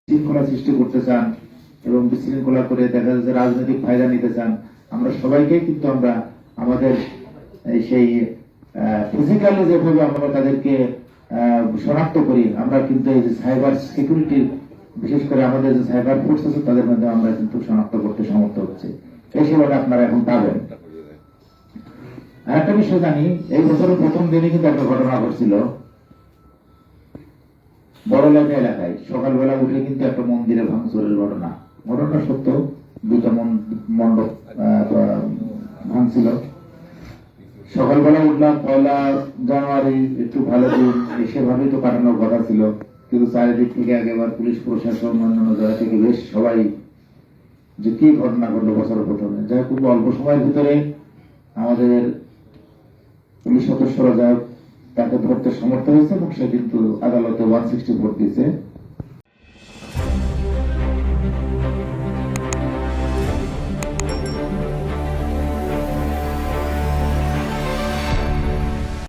শৃঙ্খলা সৃষ্টি করতে চান এবং বিশৃঙ্খলা করে দেখা যাচ্ছে রাজনৈতিক ফায়দা নিতে চান। আমরা সবাইকে কিন্তু আমরা আমাদের সেই ফিজিক্যালি যেভাবে আমরা তাদেরকে শনাক্ত করি, আমরা কিন্তু এই যে সাইবার সিকিউরিটি, বিশেষ করে আমাদের যে সাইবার ফোর্স আছে তাদের মধ্যে আমরা কিন্তু শনাক্ত করতে সমর্থ হচ্ছে। এই সেবাটা আপনারা এখন পাবেন। আর একটা বিষয় জানি, এই বছরের প্রথম দিনে কিন্তু একটা ঘটনা ঘটছিল বড়লেখা এলাকায়। সকালবেলা উঠে কিন্তু একটা মন্দিরে ভাঙচুরের ঘটনা সত্য, দুটা মণ্ডপ ভাঙছিল। সকালবেলা উঠলাম, 1 জানুয়ারি, একটু ভালো দিন, সেভাবেই তো কাটানোর কথা ছিল, কিন্তু চারিদিক থেকে একেবারে পুলিশ প্রশাসন অন্যান্য জায়গা থেকে বেশ সবাই যে কি ঘটনা ঘটলো বছরের প্রথমে, যাই খুব অল্প সময়ের ভিতরে আমাদের পুলিশ সদস্যরা যা তাকে ধরতে সমর্থ হয়েছে এবং সে কিন্তু আদালতে 164 দিয়েছে।